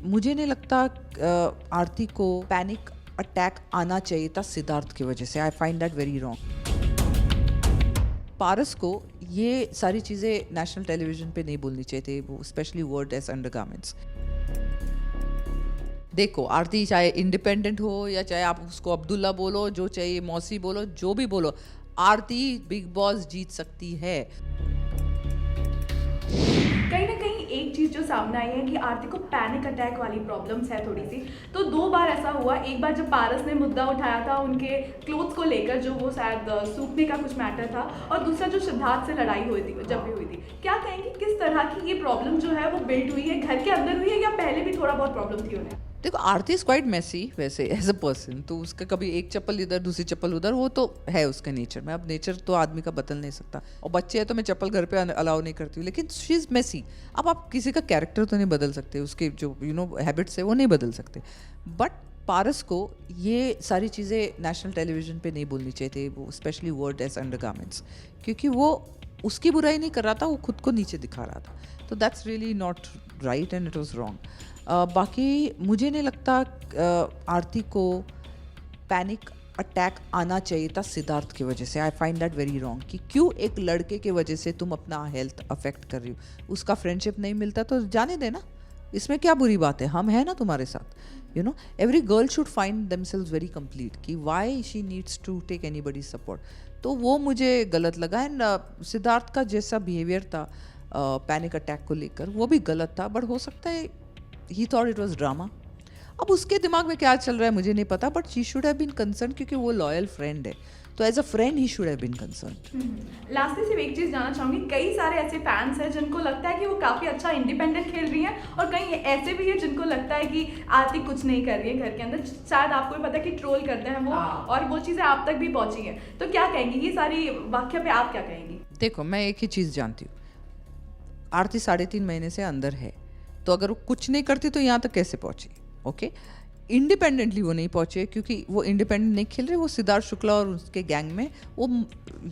मुझे नहीं लगता आरती को पैनिक अटैक आना चाहिए था सिद्धार्थ की वजह से। I find that very wrong. Paras को ये सारी चीज़ें नेशनल टेलीविजन पे नहीं बोलनी चाहिए थी, वो स्पेशली वर्ड एज अंडरगारमेंट्स। देखो, आरती चाहे इंडिपेंडेंट हो या चाहे आप उसको अब्दुल्ला बोलो, जो चाहिए मौसी बोलो, जो भी बोलो, आरती बिग बॉस जीत सकती है। कहीं ना कहीं एक चीज़ जो सामने आई है कि आरती को पैनिक अटैक वाली प्रॉब्लम्स है थोड़ी सी। तो 2 बार ऐसा हुआ, एक बार जब पारस ने मुद्दा उठाया था उनके क्लोथ्स को लेकर, जो वो शायद सूखने का कुछ मैटर था, और दूसरा जो सिद्धार्थ से लड़ाई हुई थी, जब भी हुई थी। क्या कहेंगे किस तरह की ये प्रॉब्लम जो है वो बिल्ड हुई है, घर के अंदर हुई है या पहले भी थोड़ा बहुत प्रॉब्लम थी उन्हें? देखो, आरती इज क्वाइट मेसी वैसे एज अ पर्सन, तो उसका कभी एक चप्पल इधर दूसरी चप्पल उधर, वो तो है उसके नेचर में। अब नेचर तो आदमी का बदल नहीं सकता, और बच्चे हैं तो मैं चप्पल घर पे अलाउ नहीं करती हूँ, लेकिन शी इज़ मेसी। अब आप किसी का कैरेक्टर तो नहीं बदल सकते, उसके जो हैबिट्स है वो नहीं बदल सकते। बट पारस को ये सारी चीज़ें नेशनल टेलीविजन पे नहीं बोलनी चाहिए थी, वो स्पेशली वर्ड एज अंडरगारमेंट्स, क्योंकि वो उसकी बुराई नहीं कर रहा था, वो खुद को नीचे दिखा रहा था। तो that's really not right and it was wrong. बाकी मुझे नहीं लगता आरती को पैनिक अटैक आना चाहिए था सिद्धार्थ की वजह से। I find that very wrong कि क्यों एक लड़के की वजह से तुम अपना हेल्थ अफेक्ट कर रही हो। उसका फ्रेंडशिप नहीं मिलता तो जाने देना, इसमें क्या बुरी बात है, हम हैं ना तुम्हारे साथ। Every girl should find themselves very complete कि why she needs to take anybody support. तो वो मुझे गलत लगा। एंड सिद्धार्थ का जैसा बिहेवियर था पैनिक अटैक को लेकर, वो भी गलत था। बट हो सकता है ही थॉट इट वॉज ड्रामा। अब उसके दिमाग में क्या चल रहा है मुझे नहीं पता, but she should have been concern, क्योंकि वो लॉयल फ्रेंड है, तो as a friend he should have been concern. Lastly सिर्फ एक चीज़ जानना चाहूँगी, कई सारे ऐसे फैंस हैं जिनको लगता है कि वो काफ़ी अच्छा इंडिपेंडेंट खेल रही हैं, और कई ऐसे भी हैं जिनको लगता है कि आरती कुछ नहीं कर रही है घर के अंदर। शायद आपको भी पता है कि ट्रोल करते हैं वो, और वो चीज़ें आप तक भी पहुँची हैं। तो क्या कहेंगी, ये सारी वाक्य पे आप क्या कहेंगी? देखो, मैं एक ही चीज़ जानती हूँ, आरती 3.5 महीने से अंदर है, तो अगर वो कुछ नहीं करती तो यहाँ तक कैसे पहुँची? ओके, इंडिपेंडेंटली वो नहीं पहुँचे, क्योंकि वो इंडिपेंडेंट नहीं खेल रहे। वो सिद्धार्थ शुक्ला और उसके गैंग में वो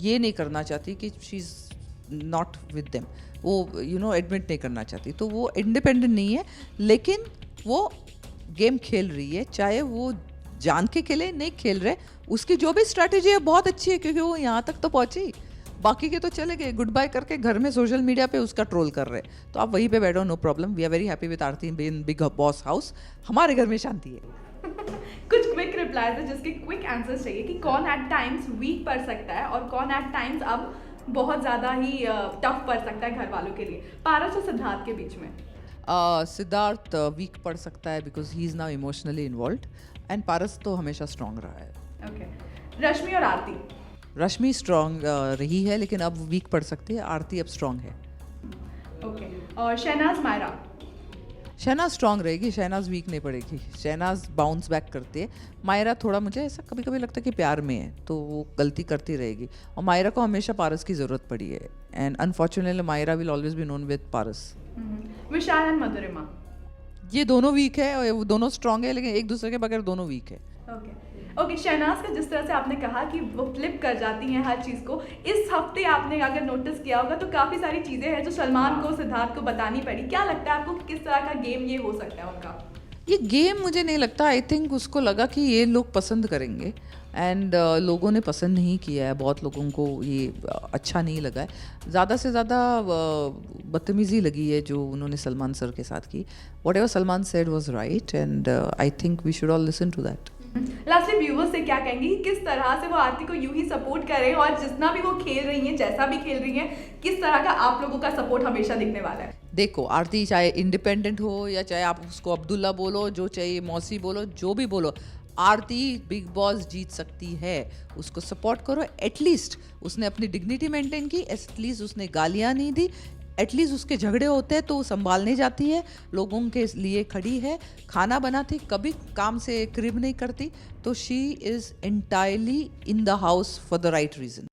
ये नहीं करना चाहती कि she is not with them, वो एडमिट नहीं करना चाहती, तो वो इंडिपेंडेंट नहीं है। लेकिन वो गेम खेल रही है, चाहे वो जान के खेले नहीं खेल रहे, उसकी जो भी स्ट्रैटेजी है बहुत अच्छी है, क्योंकि वो यहाँ तक तो पहुँची। बाकी के तो चले गए गुड बाय करके घर में सोशल मीडिया पे उसका ट्रोल कर रहे हैं, तो आप वहीं पे बैठो, no problem. We are very happy with Aarti in Bigg Boss house. हमारे घर में शांति है। कुछ क्विक रिप्लाईज है जिसके क्विक आंसर्स चाहिए कि कौन एट टाइम्स वीक पड़ सकता है और कौन एट टाइम्स अब बहुत ज़्यादा ही टफ पड़ सकता है घर वालों के लिए, पारस और सिद्धार्थ के बीच में? सिद्धार्थ वीक पड़ सकता है because he is now emotionally involve, and Paras तो हमेशा स्ट्रांग रहा है। ओके, रश्मि और आरती? रश्मि स्ट्रांग रही है, लेकिन अब वीक पड़ सकती है। आरती अब स्ट्रांग है। ओके, और शहनाज मायरा? शहनाज स्ट्रांग रहेगी, शहनाज वीक नहीं पड़ेगी, शहनाज बाउंस बैक करती है। मायरा थोड़ा मुझे ऐसा कभी कभी लगता है कि प्यार में है, तो वो गलती करती रहेगी, और मायरा को हमेशा पारस की ज़रूरत पड़ी है, and unfortunately Myra will always be known with Paras. Vishal and Madhurima? ये दोनों वीक है और वो दोनों स्ट्रांग है, लेकिन एक दूसरे के बगैर दोनों वीक है। ओके, शहनाज का जिस तरह से आपने कहा कि वो फ्लिप कर जाती हैं हर चीज़ को, इस हफ्ते आपने अगर नोटिस किया होगा तो काफ़ी सारी चीज़ें हैं जो सलमान को, सिद्धार्थ को बतानी पड़ी। क्या लगता है आपको कि किस तरह का गेम ये हो सकता है उनका? ये गेम मुझे नहीं लगता। आई थिंक उसको लगा कि ये लोग पसंद करेंगे, एंड लोगों ने पसंद नहीं किया है, बहुत लोगों को ये अच्छा नहीं लगा है। ज़्यादा से ज़्यादा बदतमीज़ी लगी है जो उन्होंने सलमान सर के साथ की। Whatever Salman said was right, and I think we should all listen to that. Lastly viewers से क्या कहेंगे कि किस तरह से वो आरती को यूं ही सपोर्ट करें, और जितना भी वो खेल रही हैं, जैसा भी खेल रही हैं, किस तरह का आप लोगों का सपोर्ट हमेशा दिखने वाला है? देखो, आरती चाहे इंडिपेंडेंट हो या चाहे आप उसको अब्दुल्ला बोलो, जो चाहिए मौसी बोलो, जो भी बोलो, आरती बिग बॉस जीत सकती है। उसको सपोर्ट करो। एटलीस्ट उसने अपनी डिग्निटी मेंटेन की, एटलीस्ट उसने गालियाँ नहीं दी, एटलीस्ट उसके झगड़े होते हैं तो संभालने जाती है, लोगों के लिए खड़ी है, खाना बनाती, कभी काम से क्रिब नहीं करती। तो she is entirely in the house for the right reason.